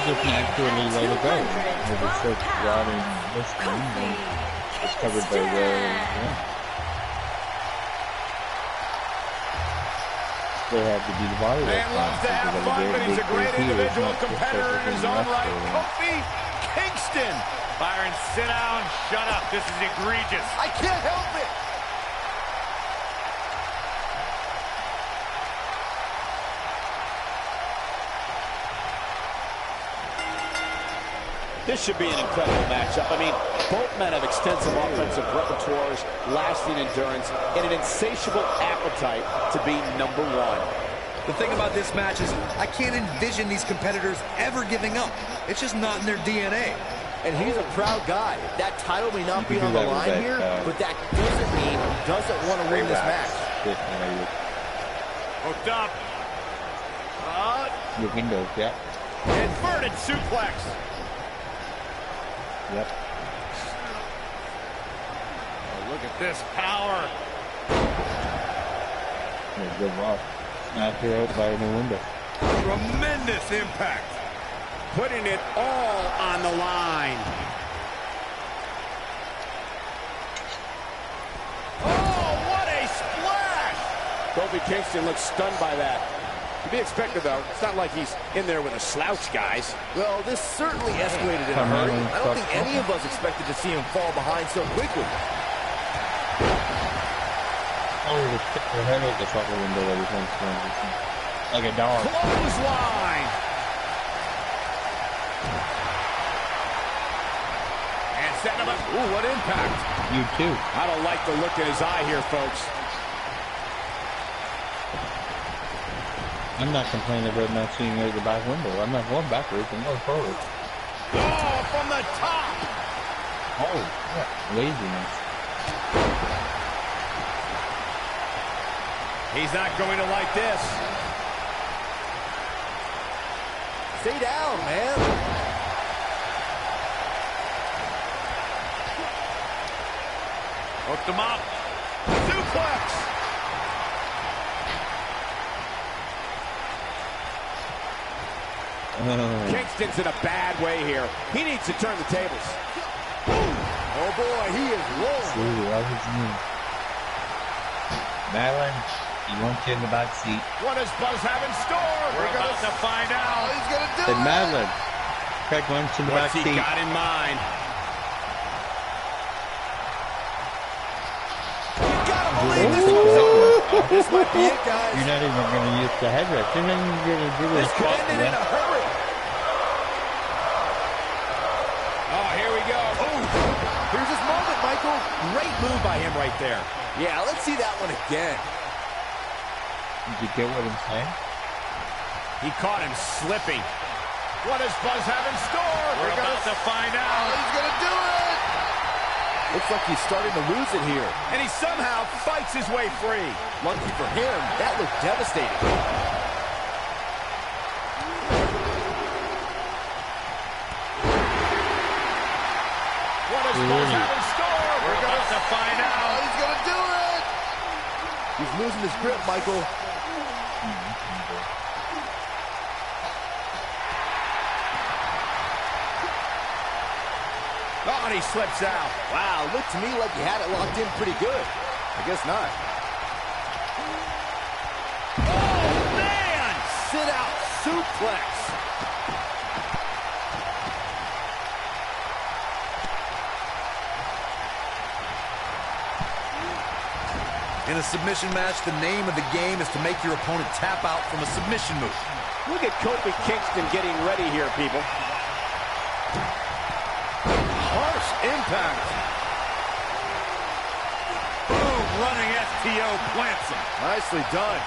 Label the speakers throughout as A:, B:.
A: just naturally let it go. It was so rotting listening and it's covered by the They had to be the body.
B: Man loves to have fun, but he's a great individual competitor in his own right. Kofi Kingston. Byron, sit down, shut up. This is egregious. I can't help it.
C: This should be an incredible matchup. I mean, both men have extensive offensive repertoires, lasting endurance, and an insatiable appetite to be number one.
D: The thing about this match is I can't envision these competitors ever giving up. It's just not in their DNA.
E: And he's a proud guy. That title may not be on the line here, but that doesn't mean he doesn't want to win this match.
B: Hooked up.
A: Your windows, yeah.
B: Inverted suplex.
A: Yep.
B: Oh, look at this power.
A: Good rock. Knocked her out by the window.
B: Tremendous impact. Putting it all on the line. Oh, what a splash!
C: Kofi Kingston looks stunned by that. To be expected, though. It's not like he's in there with a slouch, guys.
E: Well, this certainly escalated in a hurry. I don't think any of us expected to see him fall behind so quickly.
A: Oh, he just kicked her head out the front window every time she went. Like a dog.
B: Clothesline. And set him up. Ooh, what impact.
A: You too.
C: I don't like the look in his eye here, folks.
A: I'm not complaining about not seeing out the back window. I'm not going backwards. I'm going forward.
B: Oh, from the top.
A: Oh, yeah. Laziness.
B: He's not going to like this.
E: Stay down, man.
B: Hooked him up. Suplex.
C: Kingston's in a bad way here. He needs to turn the tables.
E: Oh, boy, he is rolling.
A: Ooh, that was me. Madeline, he wants you in the back seat.
B: What does Buzz have in store? We're about to find out. He's going to do
A: it. Madeline, Craig wants you in the back seat.
B: What's he got in mind? You gotta believe this one's over.
E: This might be it, guys.
A: You're not even going to use the headrest. You're not even going to do this.
E: This could end it in a hurry.
B: Oh, here we go. Ooh.
E: Here's his moment, Michael.
C: Great move by him right there.
E: Yeah, let's see that one again.
A: Did you get what I'm saying?
B: He caught him slipping. What does Buzz have in store? We're about to find out. He's going to do it.
E: Looks like he's starting to lose it here.
B: And he somehow fights his way free.
E: Lucky for him, that looked devastating.
B: What does Buzz have in store? We're about to find out. He's going to do it.
E: He's losing his grip, Michael.
B: Oh, and he slips out.
E: Wow, looked to me like he had it locked in pretty good. I guess not.
B: Oh, man!
E: Sit out suplex. In a submission match, the name of the game is to make your opponent tap out from a submission move.
C: Look at Kofi Kingston getting ready here, people.
E: Harsh impact.
B: Boom, running STO plants him.
E: Nicely done.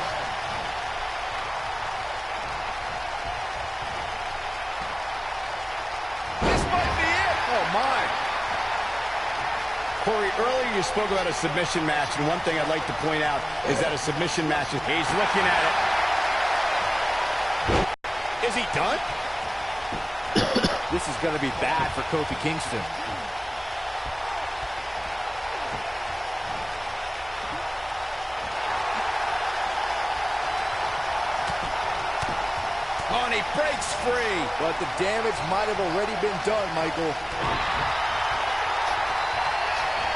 B: This might be it.
E: Oh, my.
C: Corey, earlier you spoke about a submission match, and one thing I'd like to point out is that a submission match is...
B: He's looking at it. Is he done?
E: This is going to be bad for Kofi Kingston.
D: Oh, and he breaks free.
E: But the damage might have already been done, Michael.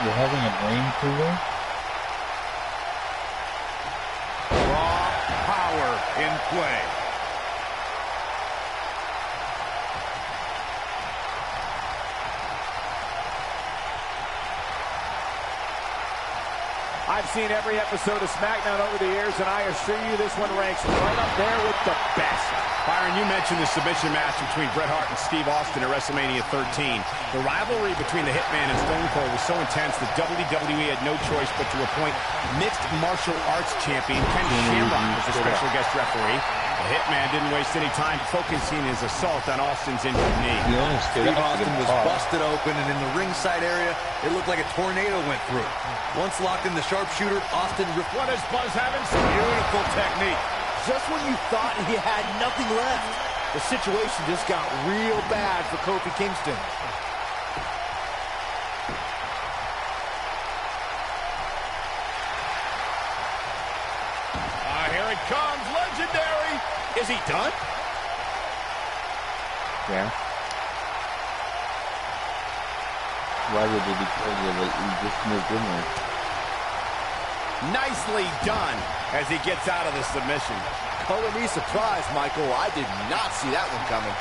A: You're having a brain cooler?
B: Raw power in play.
C: I've seen every episode of SmackDown over the years, and I assure you this one ranks right up there with the best.
B: Byron, you mentioned the submission match between Bret Hart and Steve Austin at WrestleMania 13. The rivalry between the Hitman and Stone Cold was so intense that WWE had no choice but to appoint mixed martial arts champion Ken Shamrock as a special guest referee. The Hitman didn't waste any time focusing his assault on Austin's injured knee.
D: Steve Austin was busted open, and in the ringside area, it looked like a tornado went through. Once locked in the sharpshooter, Austin...
B: What is Buzz having? Beautiful technique.
E: Just when you thought he had nothing left, the situation just got real bad for Kofi Kingston.
B: Here it comes. Legendary. Is he done?
A: Yeah. Why would they be told you that you just moved in there?
B: Nicely done as he gets out of the submission.
E: Color me surprised, Michael. I did not see that one coming.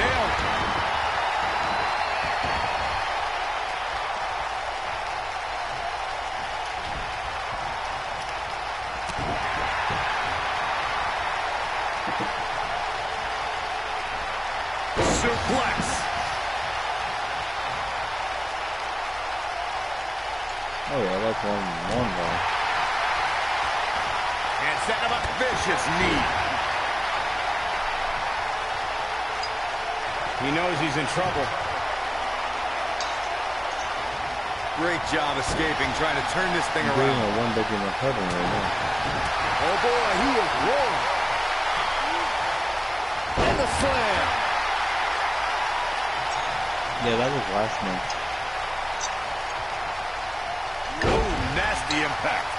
B: Nailed. Suplex.
A: Oh yeah, that's one guy.
B: And setting up a vicious knee. He knows he's in trouble.
D: Great job escaping, trying to turn this thing
A: He's doing
D: around.
A: a one big in the heaven right now.
E: Oh boy, he is rolling. And the slam.
A: Yeah, that was last month.
B: Oh, nasty impact.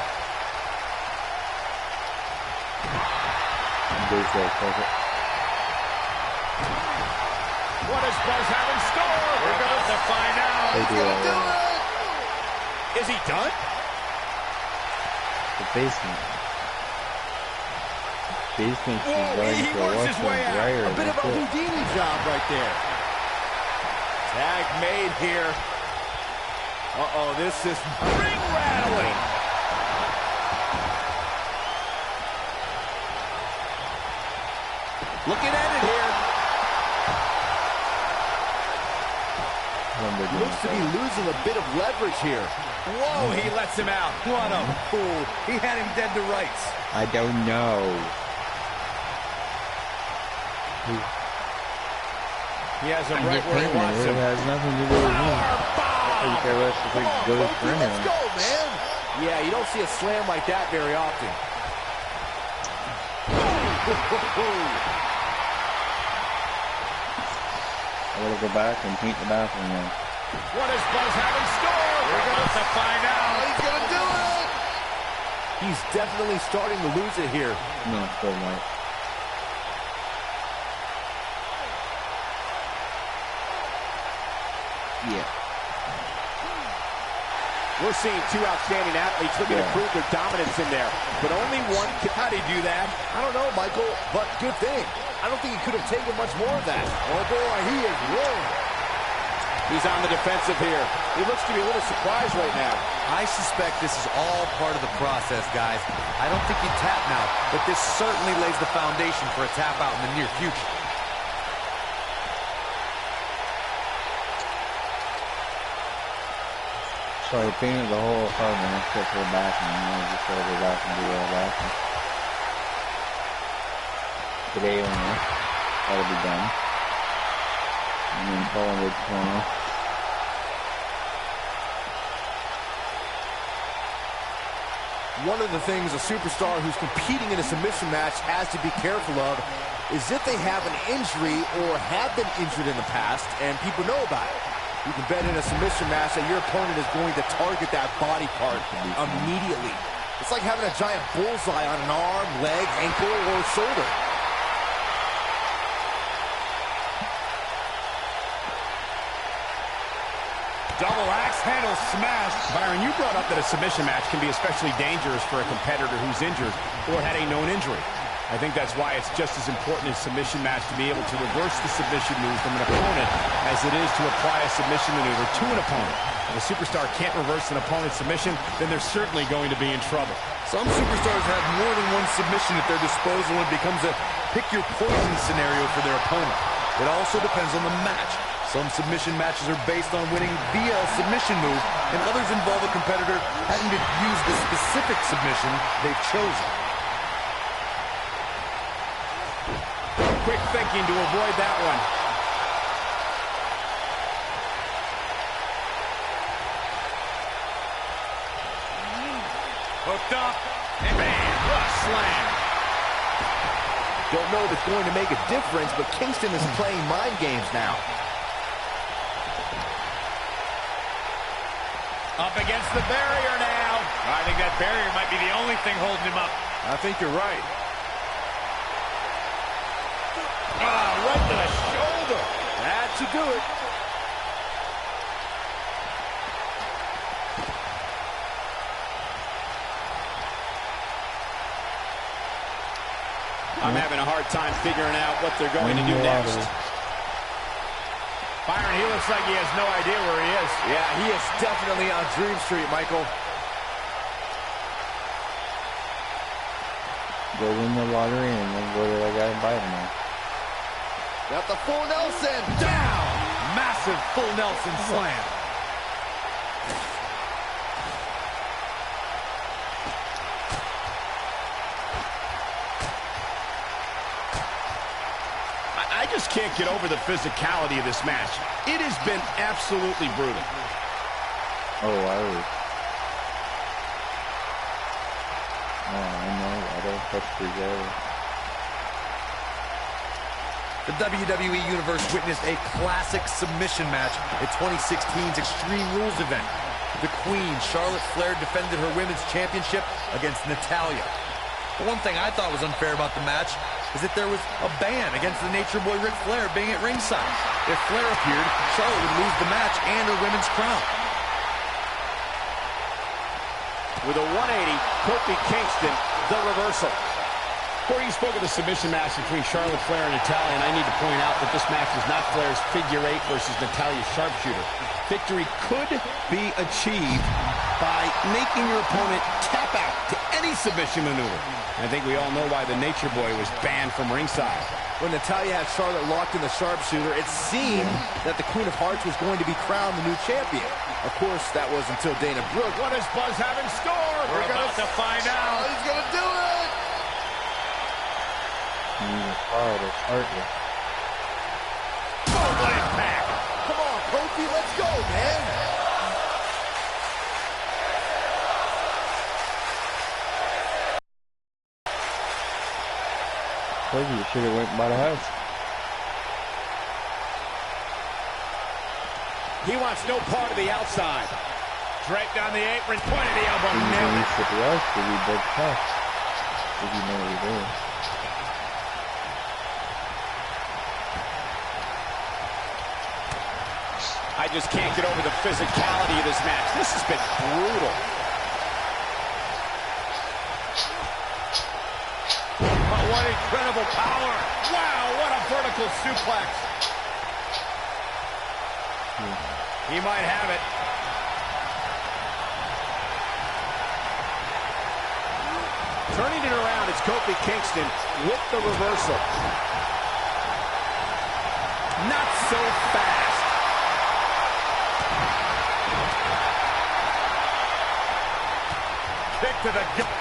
A: There's that second.
B: What does Buzz have in store? We're about to find out.
A: They do all that.
B: Is he done?
A: The basement. Basement's
B: Whoa,
A: designed
B: he
A: for
B: works his
A: watching
B: way out.
A: dryer.
E: A bit of a
A: That's it.
E: Houdini job right there.
C: Tag made here. Uh-oh, this is ring rattling. Looking at it here.
A: One big in
E: Looks
A: the
E: to be
A: heaven.
E: losing a bit of leverage here.
B: Whoa, he lets him out.
D: What a fool. He had him dead to rights.
A: I don't know.
B: He has him
A: I'm
B: right
A: just
B: where he
A: thinking,
B: wants
A: it
B: him.
A: has nothing to do with me. I think the rest of it goes for
E: Let's
A: anyone.
E: go, man. Yeah, you don't see a slam like that very often.
A: I gotta go back and paint the bathroom now.
B: What does Buzz have in store? We're about to find out.
E: He's gonna do it. He's definitely starting to lose it here.
A: No, still not. Yeah.
C: We're seeing two outstanding athletes looking to prove their dominance in there. But only one can...
B: How'd he do that?
E: I don't know, Michael, but good thing. I don't think he could have taken much more of that. Oh, boy, he is rolling.
C: He's on the defensive here. He looks to be a little surprised right now.
D: I suspect this is all part of the process, guys. I don't think he'd tap now, but this certainly lays the foundation for a tap out in the near future.
A: So I painted the whole apartment except for the bathroom. I just gotta go back and do all that. Today only. That'll be done. And then following it tomorrow.
E: One of the things a superstar who's competing in a submission match has to be careful of is if they have an injury or have been injured in the past and people know about it. You can bet in a submission match that your opponent is going to target that body part immediately. It's like having a giant bullseye on an arm, leg, ankle, or shoulder.
B: Double axe handle smash. Byron, you brought up that a submission match can be especially dangerous for a competitor who's injured or had a known injury. I think that's why it's just as important in a submission match to be able to reverse the submission move from an opponent as it is to apply a submission maneuver to an opponent. If a superstar can't reverse an opponent's submission, then they're certainly going to be in trouble.
D: Some superstars have more than one submission at their disposal and it becomes a pick-your-poison scenario for their opponent. It also depends on the match. Some submission matches are based on winning via a submission move, and others involve a competitor having to use the specific submission they've chosen.
B: Quick thinking to avoid that one.
C: Hooked up, and bam, what a slam.
E: Don't know if it's going to make a difference, but Kingston is playing mind games now.
C: Up against the barrier now. I think that barrier might be the only thing holding him up.
B: I think you're right.
C: Right to the shoulder.
E: That should do it.
B: I'm having a hard time figuring out what they're going to do next. Byron, he looks like he has no idea where he is.
E: Yeah, he is definitely on Dream Street, Michael.
A: Go win the lottery and then go to that guy and buy it now.
E: Got the full Nelson.
D: Down! Massive full Nelson slam.
B: I just can't get over the physicality of this match. It has been absolutely brutal.
A: Oh, I know. I don't touch the guy.
D: The WWE Universe witnessed a classic submission match at 2016's Extreme Rules event. The Queen, Charlotte Flair, defended her Women's Championship against Natalya. The one thing I thought was unfair about the match is that there was a ban against the Nature Boy Ric Flair being at ringside. If Flair appeared, Charlotte would lose the match and her women's crown.
B: With a 180, Kofi Kingston, the reversal. Corey, you spoke of the submission match between Charlotte Flair and Natalya, and I need to point out that this match was not Flair's figure 8 versus Natalya's sharpshooter. Victory could be achieved by making your opponent tap out to any submission maneuver. I think we all know why the Nature Boy was banned from ringside.
E: When Natalya had Charlotte locked in the sharpshooter, it seemed that the Queen of Hearts was going to be crowned the new champion. Of course, that was until Dana Brooke.
B: What does Buzz have in store?
C: We're about to find out.
E: Oh, he's going to do it!
C: Oh, what impact.
E: Come on, Kofi, let's go, man.
A: Kofi should have went by the house.
B: He wants no part of the outside. Draped down the apron, point of the elbow,
A: He
B: nailed it.
A: should be out because he broke past. If you know what he did.
B: I just can't get over the physicality of this match. This has been brutal.
C: Oh, what incredible power. Wow, what a vertical suplex.
B: He might have it. Turning it around, it's Kofi Kingston with the reversal. Not so fast.
C: Kick to the gut.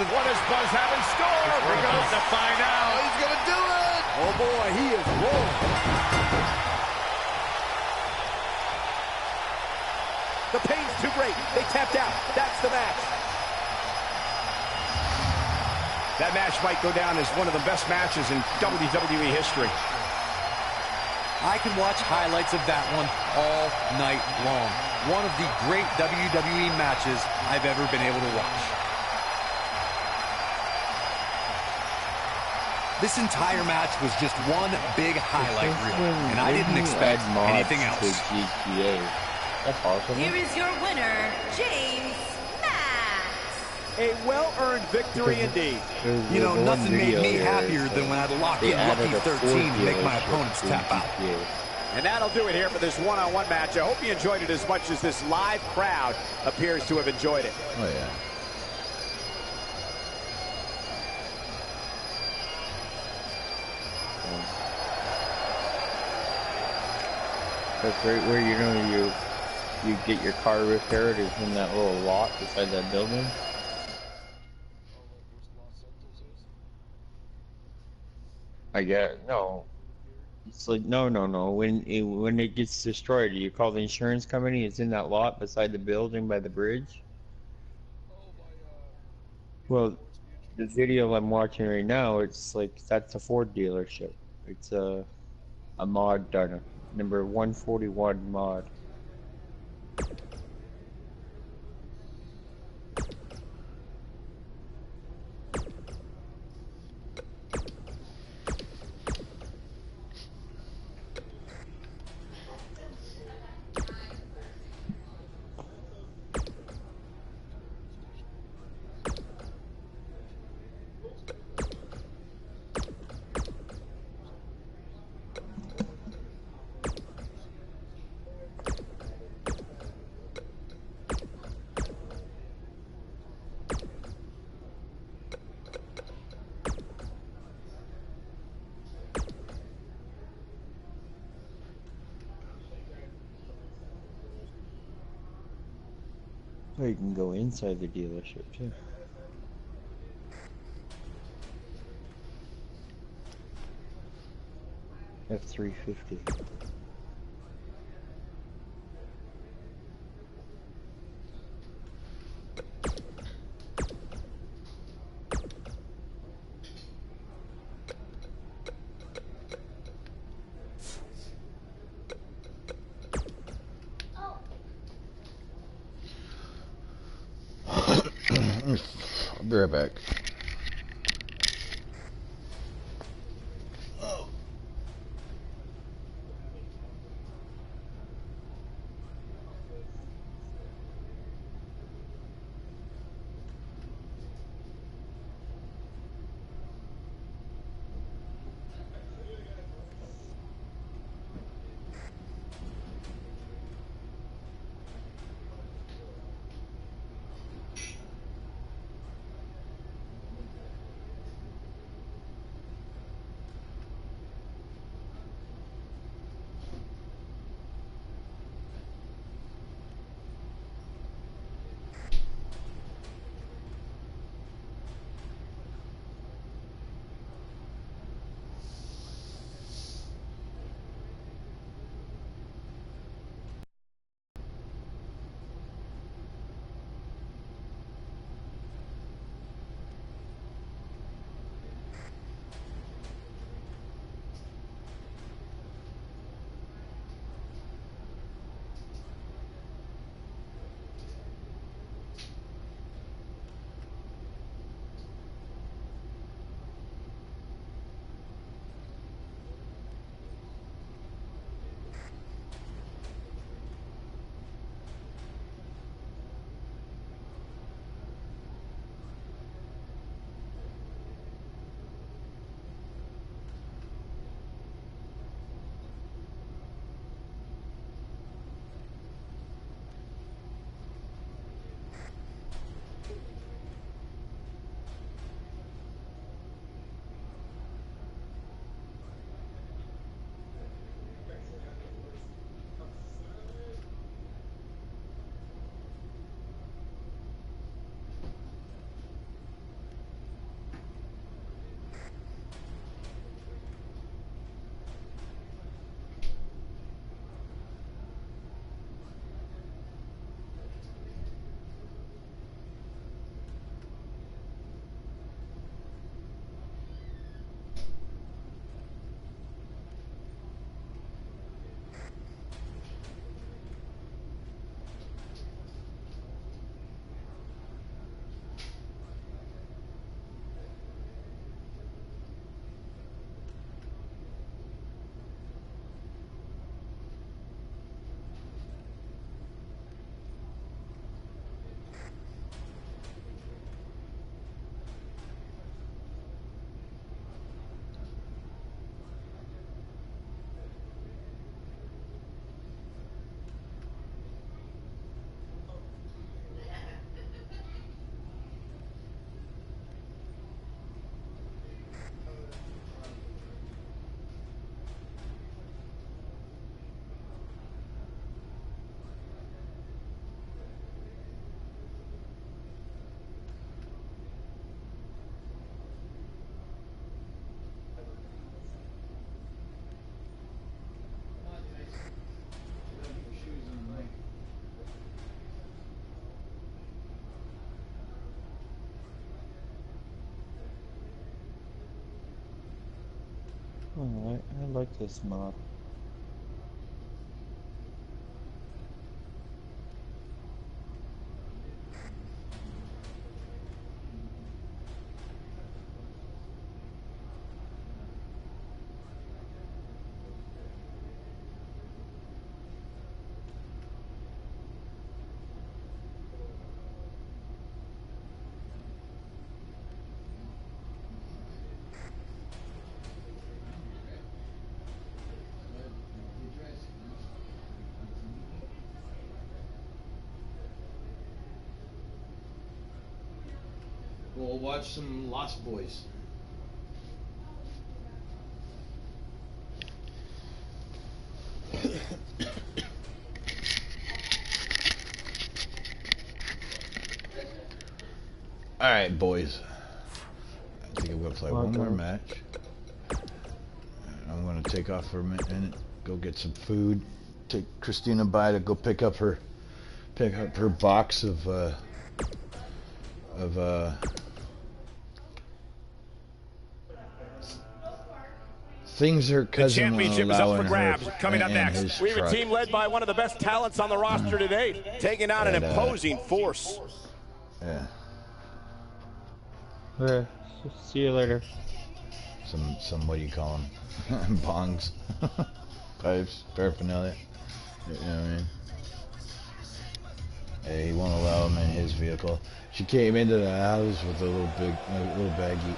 B: What does Buzz have in store?
C: We're about to find out.
E: He's going to do it! Oh, boy, he is rolling. The pain's too great. They tapped out. That's the match.
B: That match might go down as one of the best matches in WWE history.
D: I can watch highlights of that one all night long. One of the great WWE matches I've ever been able to watch. This entire match was just one big highlight reel, and I didn't expect anything else.
A: GTA. That's awesome.
F: Here is your winner, James Max.
C: A well-earned victory indeed.
D: You know, nothing made me happier than when I locked in Lucky 13 to make my opponents tap out.
C: And that'll do it here for this one-on-one match. I hope you enjoyed it as much as this live crowd appears to have enjoyed it.
A: Oh, yeah. That's right where, you know, you get your car repaired is in that little lot beside that building. I get no. It's like no. When it gets destroyed, you call the insurance company. It's in that lot beside the building by the bridge. Well, the video I'm watching right now, it's like that's a Ford dealership. It's a mod done, number 141 mod. Or you can go inside the dealership too. F350. I'll be right back. Alright, I like this mod.
G: We'll watch some Lost Boys.
H: All right, boys. I think I'm gonna play one more match. I'm gonna take off for a minute, go get some food. Take Christina by to go pick up her box of things her cousin
B: The championship
H: will
B: is
H: allow
B: up for
H: in
B: grabs.
H: her
B: Coming up
H: in
B: next,
H: his
C: We have a
H: truck.
C: team led by one of the best talents on the roster today, taking on an
H: And,
C: imposing force.
H: Yeah,
A: Yeah, see you later.
H: some what do you call them? Bongs, pipes, paraphernalia. You know what I mean? Hey, he won't allow him in his vehicle. She came into the house with a little baggie,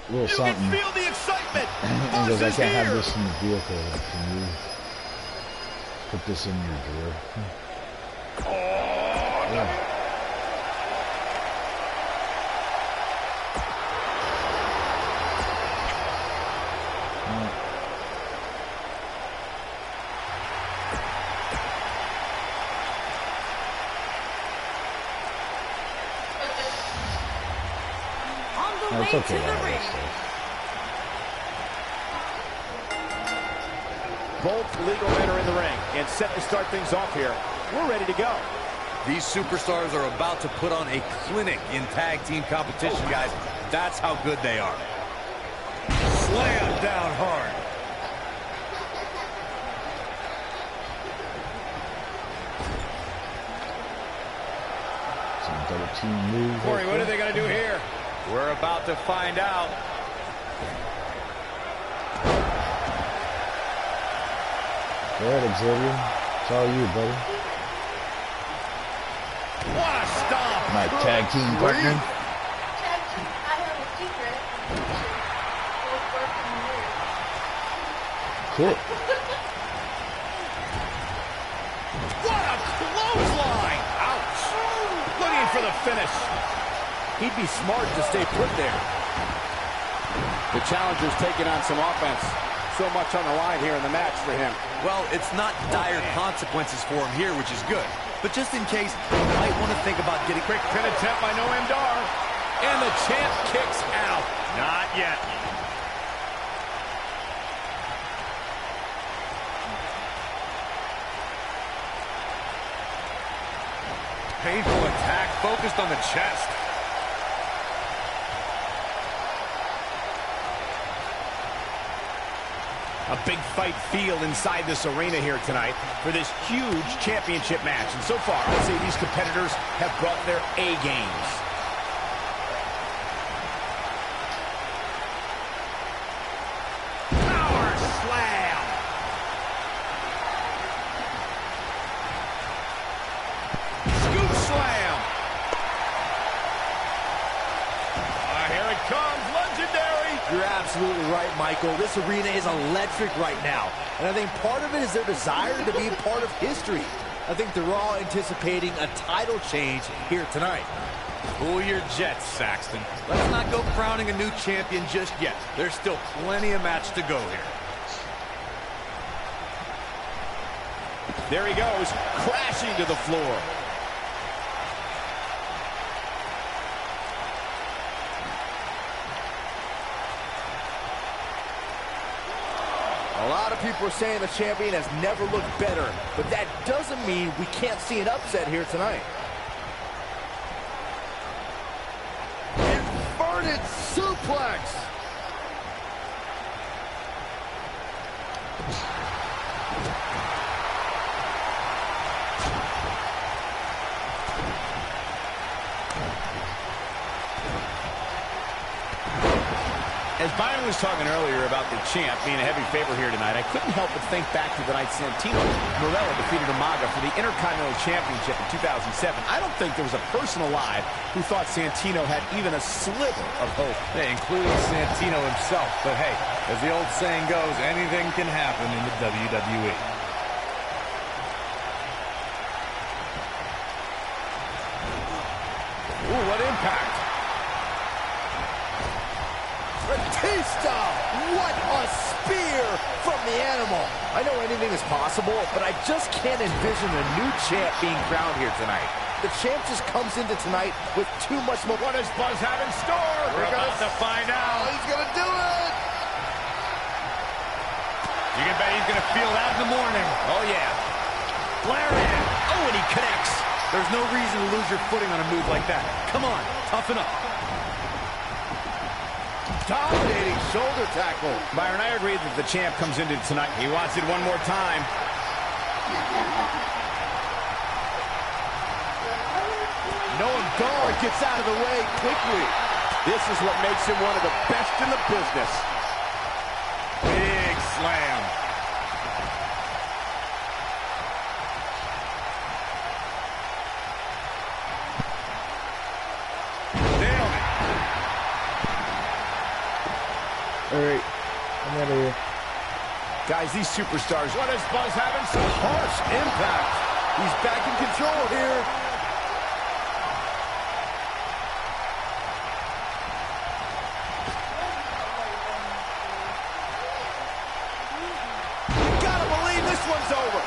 H: a little something.
B: You can feel the excitement.
H: And goes, I
B: Force is
H: can't have
B: here.
H: this in the vehicle. Can you put this in your drawer? Yeah.
F: On the
H: No,
F: way
H: it's okay.
F: to the
H: I
F: ring.
H: understand.
C: Both legal men are in the ring and set to start things off here. We're ready to go.
D: These superstars are about to put on a clinic in tag team competition, guys. That's how good they are. Slam down hard.
H: Some double team move.
B: Corey, what are they gonna do here?
D: We're about to find out.
H: Go ahead, Xavier. It's all you, buddy.
B: What a stomp!
H: My tag team partner.
F: I have a secret. Both work in the mirror.
H: Cool.
B: What a clothesline! Ouch! Looking for the finish.
C: He'd be smart to stay put there. The challenger's taking on some offense. So much on the line here in the match for him.
D: Well, it's not dire consequences for him here, which is good. But just in case, you might want to think about getting...
B: Quick pin attempt by Noam Dar.
C: And the champ kicks out.
B: Not yet.
D: Painful attack focused on the chest.
B: A big fight feel inside this arena here tonight for this huge championship match. And so far, I'd say these competitors have brought their A games. Power slam. Scoop slam. Here it comes, legendary.
E: You're absolutely right, Michael. This arena is electric right now. And I think part of it is their desire to be a part of history. I think they're all anticipating a title change here tonight.
D: Cool your jets, Saxton. Let's not go crowning a new champion just yet. There's still plenty of match to go here.
C: There he goes, crashing to the floor.
E: A lot of people are saying the champion has never looked better, but that doesn't mean we can't see an upset here tonight. Inverted suplex.
B: As Byron was talking earlier about the champ being a heavy favorite here tonight, I couldn't help but think back to the night Santino Marella defeated Umaga for the Intercontinental Championship in 2007. I don't think there was a person alive who thought Santino had even a sliver of hope.
D: Yeah, including Santino himself. But hey, as the old saying goes, anything can happen in the WWE.
E: Ooh, what impact. Batista! What a spear from the animal. I know anything is possible, but I just can't envision a new champ being crowned here tonight. The champ just comes into tonight with too much more.
B: What does Buzz have in store? We're about to find out.
E: He's going to do it!
B: You can bet he's going to feel that in the morning. Oh, yeah. Lariat. Oh, and he connects.
D: There's no reason to lose your footing on a move like that. Come on, toughen up.
E: Dominating shoulder tackle.
B: Byron, I agree that the champ comes into tonight. He wants it one more time.
E: Noam Dar gets out of the way quickly.
C: This is what makes him one of the best in the business.
B: Big slam.
A: All right, I'm out of here.
B: Guys, these superstars, what does Buzz have in store?
E: Harsh impact. He's back in control here. Gotta believe this one's over.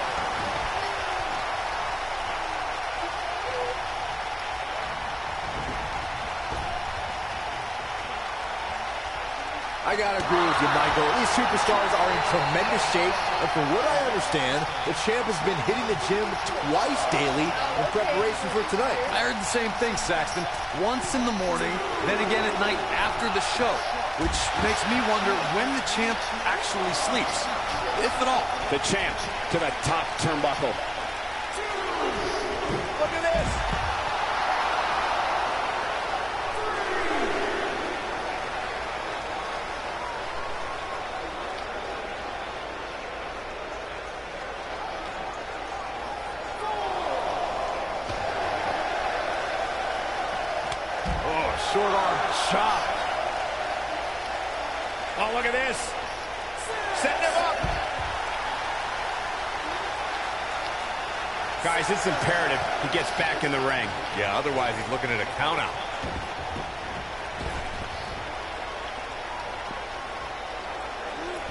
E: I gotta agree with you, Michael. These superstars are in tremendous shape, and from what I understand, the champ has been hitting the gym twice daily in preparation for tonight.
D: I heard the same thing, Saxton. Once in the morning, then again at night after the show, which makes me wonder when the champ actually sleeps, if at all.
C: The champ to the top turnbuckle.
E: Look at this. Short arm chop.
B: Oh, look at this. Setting him up. Guys, it's imperative he gets back in the ring.
D: Yeah, otherwise he's looking at a count out.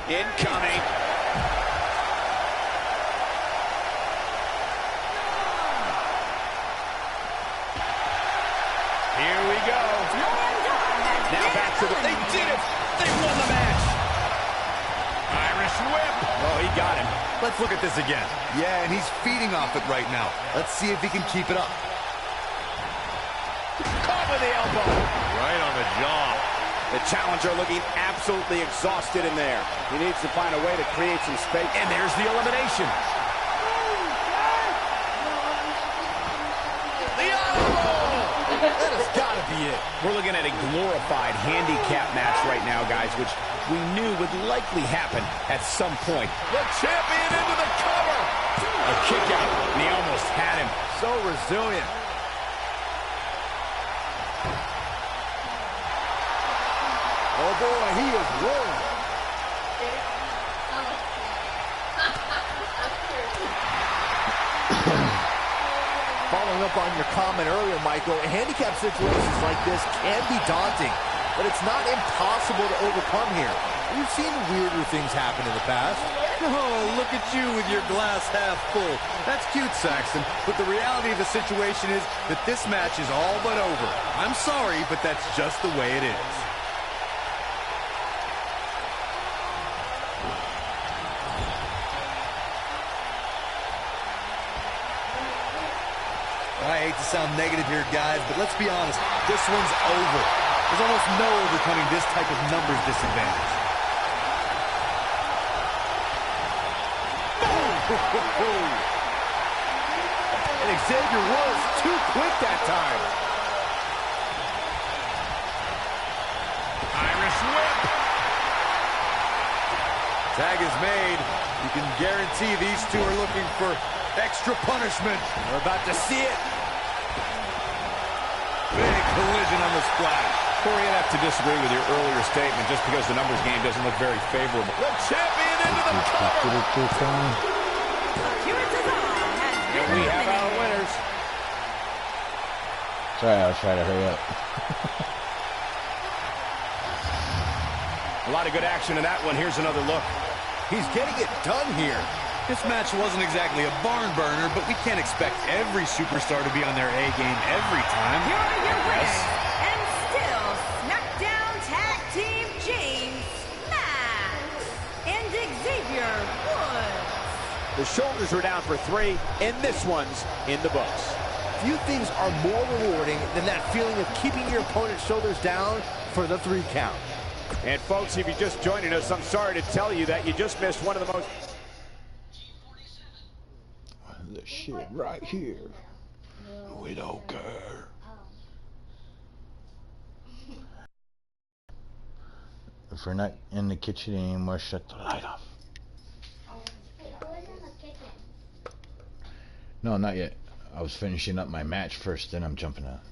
C: Incoming.
B: Here we go. Now back to the... They did it! They won the match! Irish whip! Oh, he got him.
D: Let's look at this again. Yeah, and he's feeding off it right now. Let's see if he can keep it up.
B: Caught with the elbow.
D: Right on the jaw.
C: The challenger looking absolutely exhausted in there. He needs to find a way to create some space.
B: And there's the elimination.
E: That has got to be it.
B: We're looking at a glorified handicap match right now, guys, which we knew would likely happen at some point.
E: The champion into the cover.
B: A kick out, and he almost had him.
E: So resilient. Oh boy, he is rolling. Following up on your comment earlier, Michael, handicap situations like this can be daunting, but it's not impossible to overcome here. We've seen weirder things happen in the past.
D: Oh, look at you with your glass half full. That's cute, Saxton, but the reality of the situation is that this match is all but over. I'm sorry, but that's just the way it is. I hate to sound negative here, guys, but let's be honest, this one's over. There's almost no overcoming this type of numbers disadvantage.
E: And Xavier was too quick that time.
B: Irish whip.
D: Tag is made. You can guarantee these two are looking for extra punishment.
E: We're about to see it.
D: Big collision on the splash.
B: Corey, I'd have to disagree with your earlier statement just because the numbers game doesn't look very favorable.
C: The champion into the cover.
B: And we have our winners.
H: Sorry, I was trying to hurry up.
B: A lot of good action in that one. Here's another look.
E: He's getting it done here.
D: This match wasn't exactly a barn burner, but we can't expect every superstar to be on their A game every time.
I: Here are your winners, and still SmackDown Tag Team James Max and Xavier Woods.
C: The shoulders are down for 3, and this one's in the books.
E: Few things are more rewarding than that feeling of keeping your opponent's shoulders down for the 3 count.
C: And folks, if you're just joining us, I'm sorry to tell you that you just missed one of the most...
H: This shit right here. We don't care. If we're not in the kitchen anymore, shut the light off. No, not yet. I was finishing up my match first, then I'm jumping out.